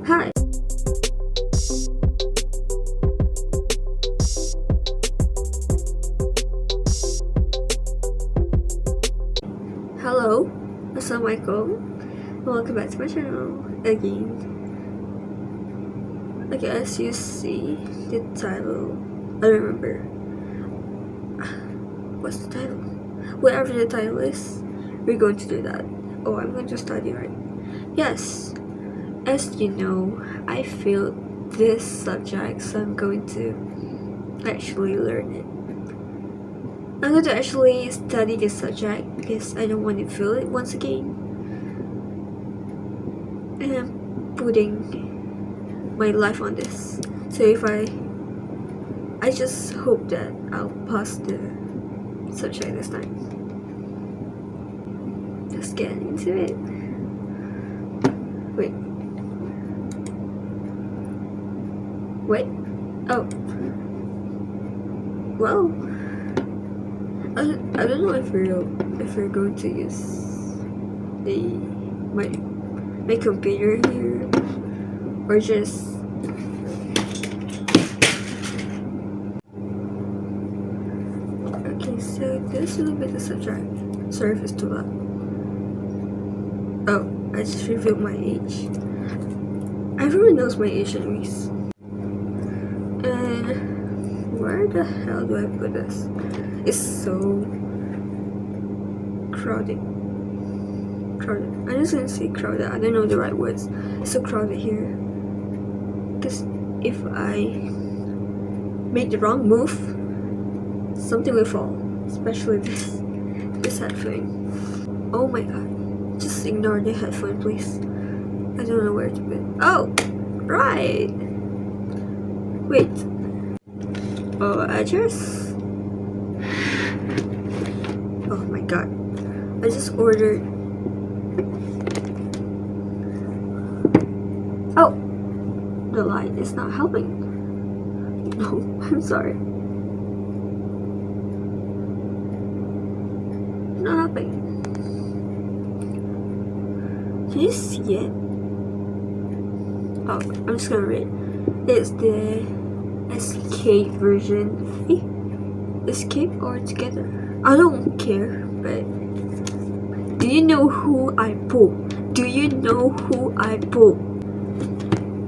Hi. Hello, Assalamualaikum. Welcome back to my channel again. Okay, as you see the title, I don't remember. What's the title? Whatever the title is, we're going to do that. Oh, I'm going to study, right? Yes. As you know, I failed this subject, so I'm going to actually learn it. I'm going to actually study this subject because I don't want to fail it once again. And I'm putting my life on this. So if I just hope that I'll pass the subject this time. Let's get into it. Wait. Oh. Well, I don't know if we're going to use my computer here or just okay. So this will be the subject. Sorry if it's too loud. Oh, I just revealed my age. Everyone knows my age anyways. And where the hell do I put this? It's so crowded. I'm just gonna say crowded. I don't know the right words. It's so crowded here. Because if I make the wrong move, something will fall. Especially this headphone. Oh my god. Just ignore the headphone, please. I don't know where to put it. Oh, right. Wait. Oh, address. Oh my god. I just ordered. Oh, the light is not helping. No, I'm sorry. Not helping. Can you see it? Oh, I'm just gonna read. It's the escape version. Escape or together? I don't care, but do you know who I pull? Do you know who I pull?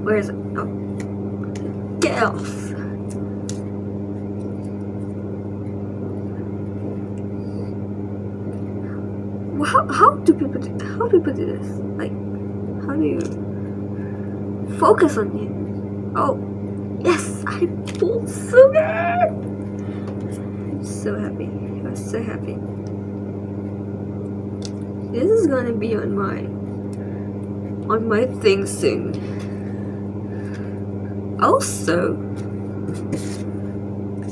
Where is it? Oh, get off! Well, how do people do this? Like, how do you focus on it? Oh, yes, I pulled so good. I'm so happy. I'm so happy. This is gonna be on my thing soon. Also,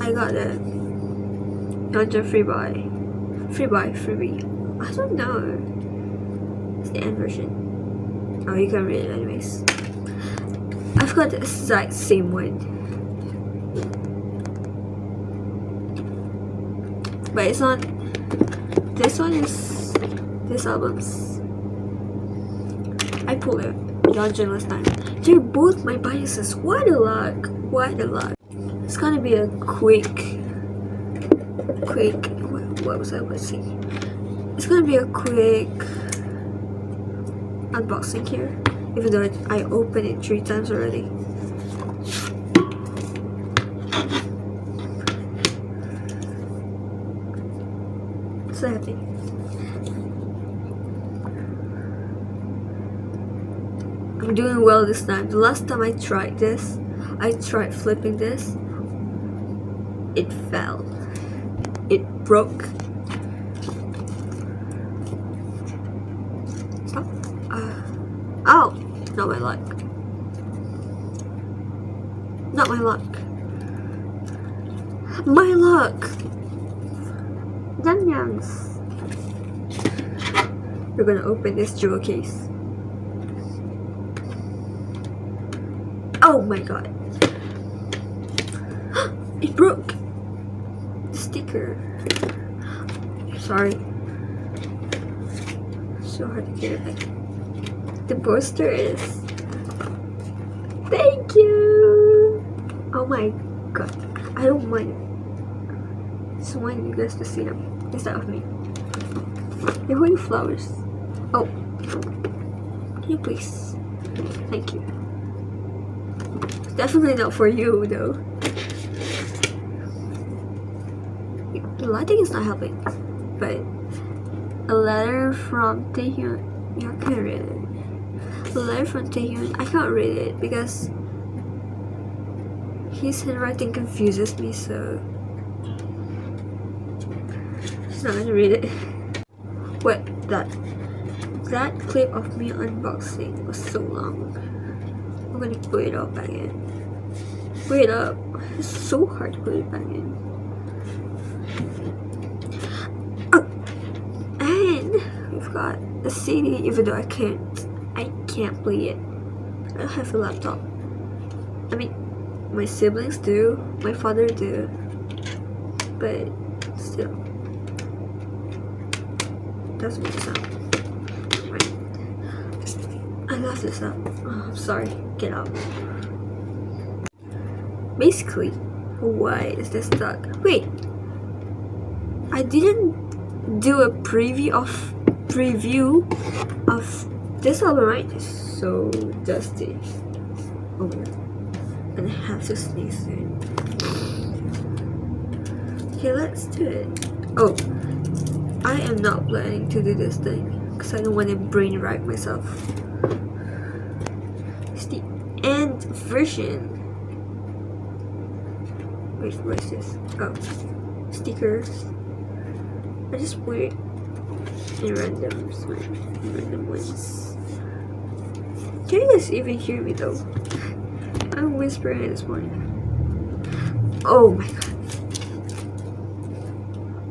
I got a freebie. I don't know. It's the end version. Oh, you can read it anyways. I've got the exact same one, but it's not. This one is this album's. I pulled it Yonjin last time. They're both my biases. What a luck! What a luck! It's gonna be a quick. What was I going to say? It's gonna be a quick unboxing here, even though I opened it 3 times already. So happy. I'm doing well this time. The last time I tried this, I tried flipping this. It fell. It broke. Oh, not my luck. Not my luck. My luck. Yum-yums. We're gonna open this jewel case. Oh my god. It broke. The sticker. Sorry. So hard to get it back. The poster is Thank you. Oh my god, I don't mind. Just want you guys to see them instead of me. They're holding flowers. Oh, can you please? Thank you. Definitely not for you though. The lighting is not helping. But a letter from Taehyun. You can read it. A letter from Taehyun. I can't read it because his handwriting confuses me, so she's not gonna read it. Wait, that clip of me unboxing was so long. I'm gonna put it all back in. Put it up. It's so hard to put it back in. Oh, and we've got a CD. Even though I can't play it. I don't have a laptop. I mean, my siblings do, my father do, but still, doesn't make sound. Right. I left this up. Oh, I'm sorry. Get out. Basically, why is this stuck? Wait, I didn't do a preview of this album, right? It's so dusty. Oh my god. And I have to sneeze soon. Okay, let's do it. Oh, I am not planning to do this thing because I don't want to brain wreck myself. It's the end version. Wait, what is this? Oh, stickers. I just put it in random ones. Can you guys even hear me though? I'm whispering this morning. Oh my god.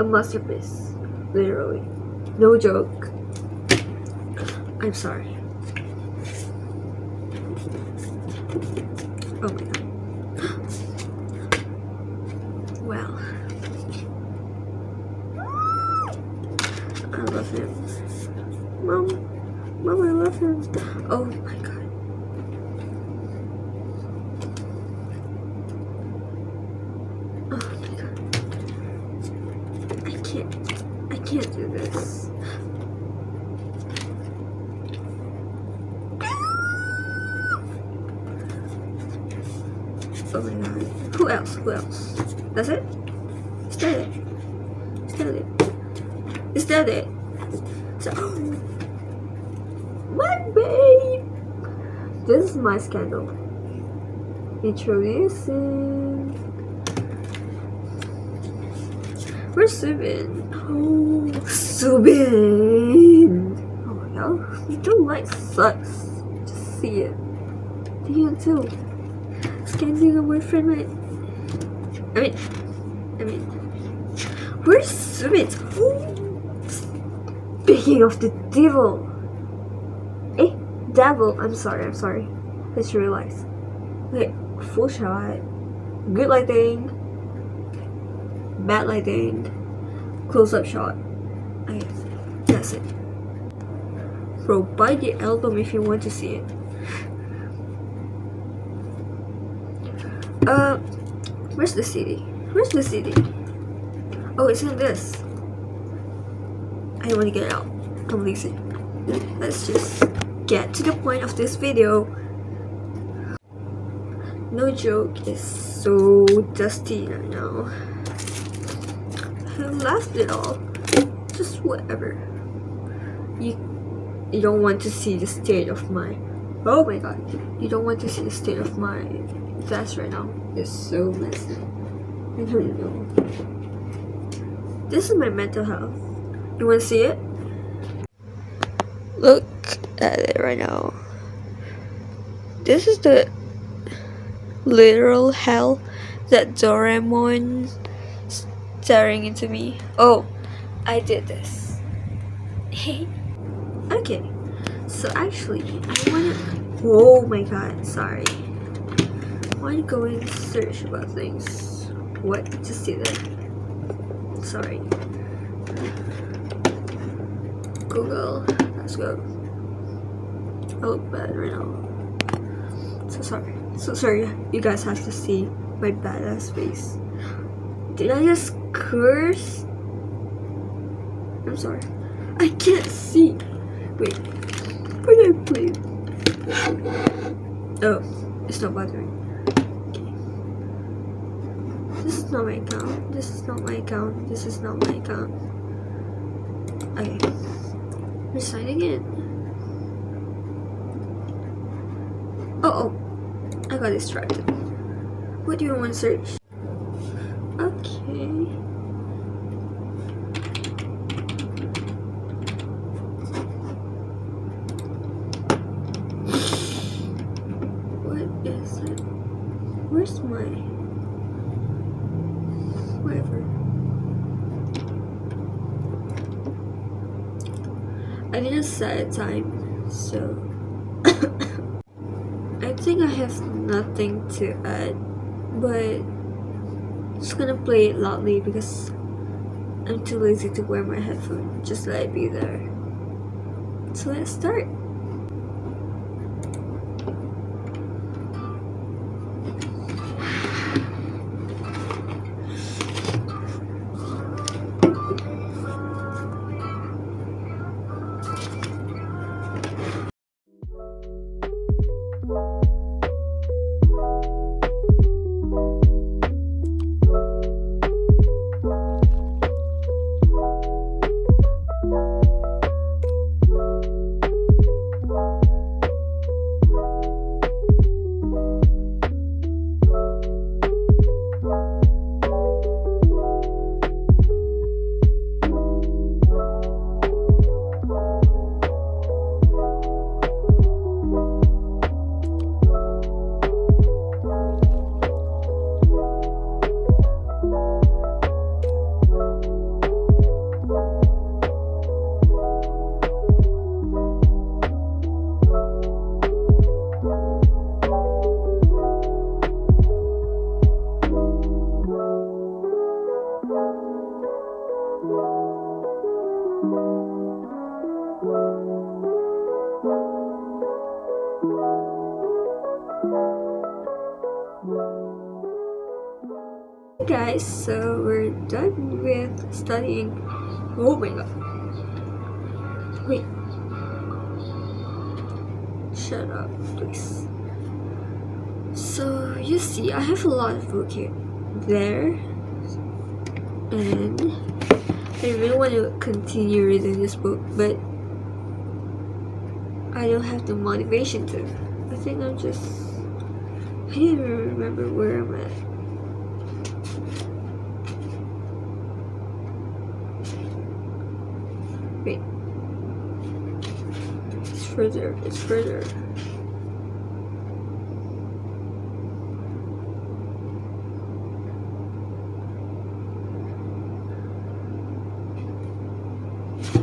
A masterpiece. Literally. No joke. I'm sorry. Oh my god. Wow. I love him. Mom, I love him. Oh my god. I can't do this. Oh my god. Who else? That's it? Is that it? So, my babe! This is my scandal. Introducing. Where's Subin? Oh, Subin! Oh my god, your light sucks. Just see it. You too. Scandal boyfriend, right? I mean, where's Subin? Speaking of the devil. Devil. I'm sorry. I just realized. Okay, full shot. Good lighting. Bad lighting, close-up shot. Okay, that's it. Bro, buy the album if you want to see it. Where's the CD? Oh, it's in this. I don't want to get it out. I'm lazy. Let's just get to the point of this video. No joke, it's so dusty right now. I left it all. Just whatever. You don't want to see the state of my. Oh my god. You don't want to see the state of my desk right now. It's so messy. I don't know. This is my mental health. You want to see it? Look at it right now. This is the literal hell that Doraemon staring into me. Oh, I did this. Okay, so actually I wanna. Oh my god, sorry. I wanna go and search about things. What? Just see that. Sorry. Google. Let's go. I look bad right now. So sorry. So sorry, you guys have to see my badass face. Did I just curse? I'm sorry. I can't see. Wait, where did I put it? Oh, it's not bothering. Okay. This is not my account. This is not my account. This is not my account. Okay. Resign again. Oh, I got distracted. What do you want to search? Okay. What is it? Where's my... whatever. I didn't set a time, so... I think I have nothing to add, but I'm just gonna play it loudly because I'm too lazy to wear my headphones. Just let it be there. So let's start. Guys, so we're done with studying. Oh my god. Wait. Shut up, please. So you see, I have a lot of book here. There. And I really want to continue reading this book, but I don't have the motivation to. I think I don't even remember where I'm at. Wait. It's further. It's further.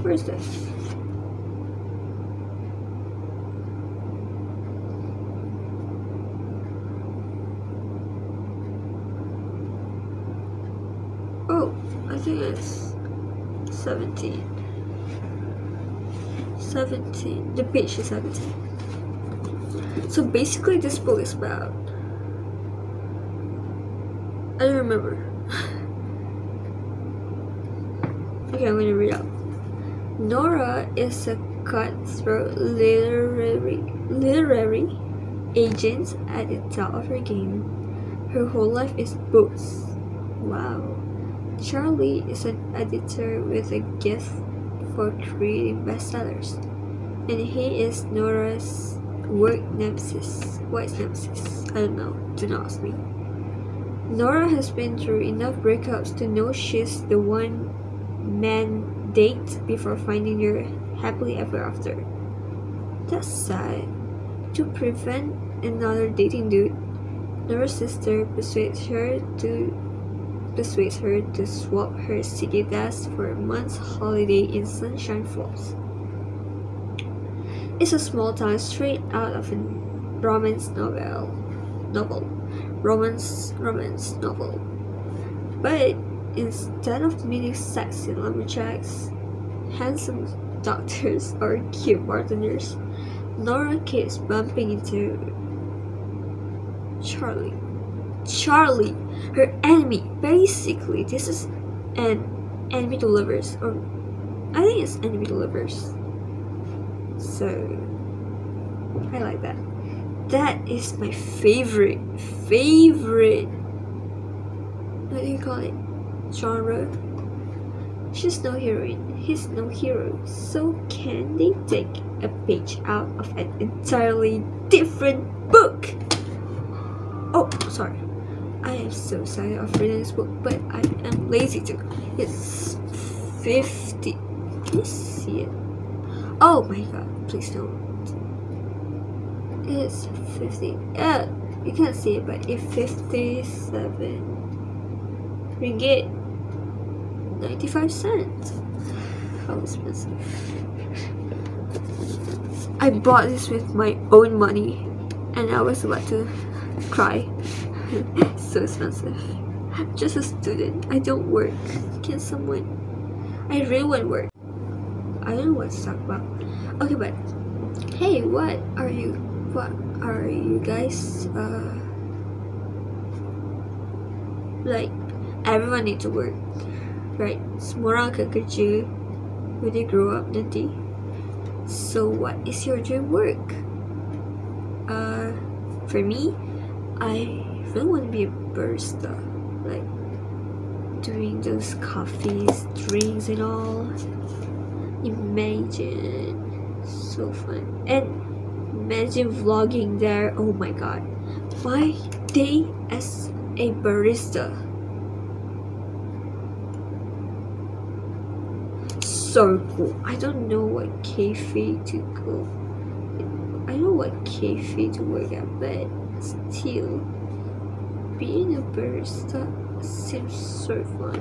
Where's this? Oh, I think it's 17. 17. The page is 17. So basically this book is about... I don't remember. Okay, I'm gonna read out. Nora is a cutthroat literary agent at the top of her game. Her whole life is books. Wow. Charlie is an editor with a gift for creating bestsellers, and he is Nora's work nemesis. What is nemesis? I don't know. Do not ask me. Nora has been through enough breakups to know she's the one man date before finding your happily ever after. That's sad. To prevent another dating dude, Nora's sister persuades her to swap her city desk for a month's holiday in Sunshine Falls. It's a small town straight out of a romance novel. But instead of meeting sexy lumberjacks, handsome doctors, or cute bartenders, Nora keeps bumping into Charlie, her enemy. Basically, this is an enemy to lovers, or I think it's enemy to lovers. So I like that. That is my favorite. What do you call it? Genre. She's no heroine. He's no hero. So can they take a page out of an entirely different book? Oh, sorry. I am so excited of reading this book, but I am lazy to. It's 50. Can you see it? Oh my god, please don't. It's 50. You can't see it, but it's 57 ringgit. 95 cents. How expensive. I bought this with my own money and I was about to cry. So expensive. I'm just a student. I don't work. Can someone? I really want to work. I don't know what to talk about. Okay, but hey, what are you guys like? Everyone need to work, right? Semua orang akan kerja when they grow up nanti. So what is your dream work? For me, I really want to be a barista, like doing those coffees, drinks and all. Imagine, so fun. And imagine vlogging there. Oh my god, my day as a barista. So cool. I don't know what cafe to go. I know what cafe to work at, but still, being a barista seems so fun.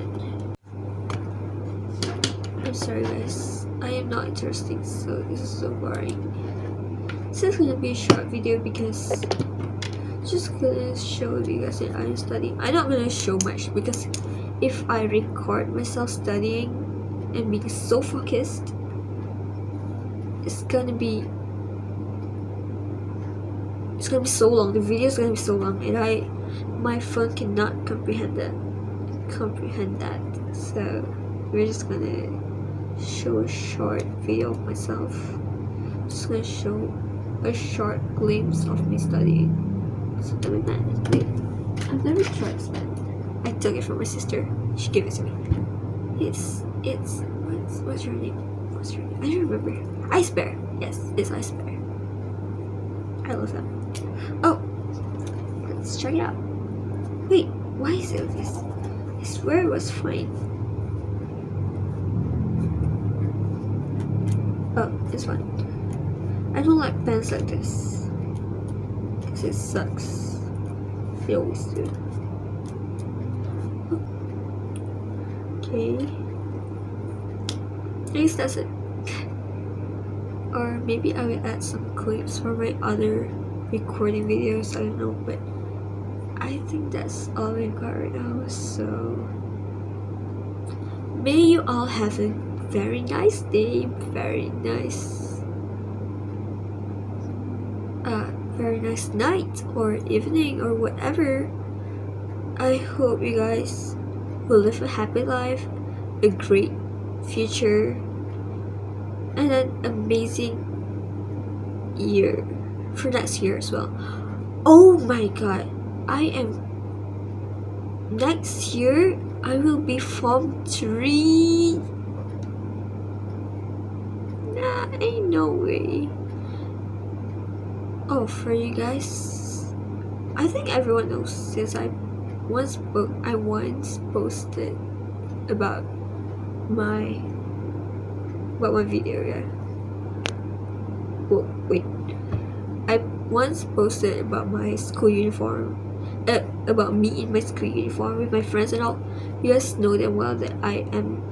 I'm sorry guys, I am not interesting, so this is so boring. This is gonna be a short video because I'm just gonna show you guys that I'm studying. I'm not gonna show much because if I record myself studying and being so focused, it's gonna be so long. The video is gonna be so long, and my phone cannot comprehend that. So we're just gonna show a short video of myself. Just gonna show a short glimpse of me studying. So wait, I've never tried that. I took it from my sister. She gave it to me. It's what's your name? I don't remember. Ice Bear. Yes, it's Ice Bear. I love that. Oh, let's check it out. Wait, why is it like this? I swear it was fine. Oh, it's fine. I don't like pens like this because it sucks. They always do. Okay. I guess that's it. Or maybe I will add some clips for my other recording videos. I don't know, but I think that's all we got right now. So may you all have a very nice day, very nice night or evening or whatever. I hope you guys will live a happy life, a great future, and an amazing year for next year as well. Oh my god, next year I will be Form 3. Nah, ain't no way. Oh, for you guys, I think everyone knows since I once posted about my video, yeah. Well, wait, I once posted about my school uniform, about me in my school uniform with my friends and all. You guys know damn well that I am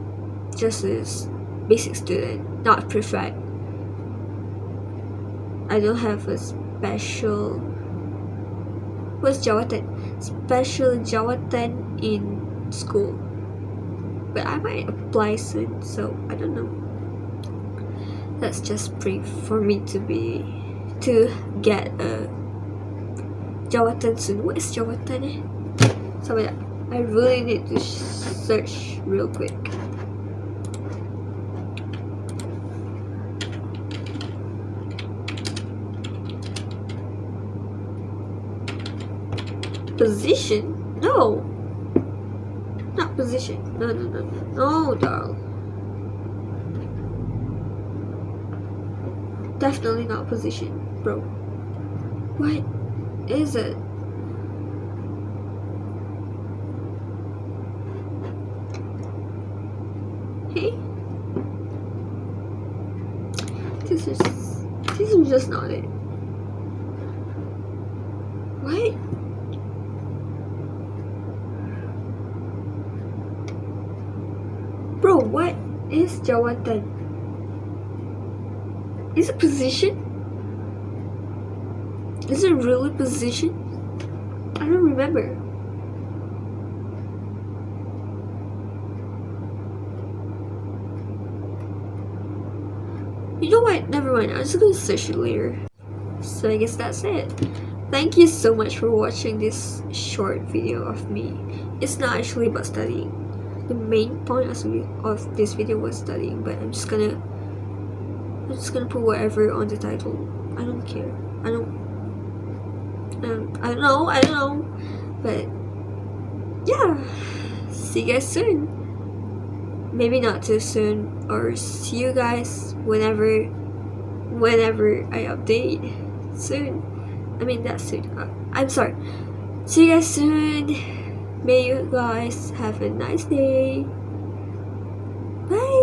just a basic student, not a prefect. I don't have a special jawatan in school, but I might apply soon, so I don't know. Let's just pray for me to get a Jawatan soon. What is Jawatan eh? Sorry, I really need to search real quick. Position? No. Not position. No, darling. Definitely not position, bro. What is it? Hey? This is just not it. What? Bro, what is Jawatan? Is it position? Is it really position? I don't remember. You know what? Never mind. I'm just gonna search it later. So I guess that's it. Thank you so much for watching this short video of me. It's not actually about studying. The main point of this video was studying, but I'm just gonna put whatever on the title. I don't care. I don't know. But yeah, see you guys soon. Maybe not too soon, or see you guys whenever I update soon. I mean, that's soon. I'm sorry. See you guys soon. May you guys have a nice day. Bye.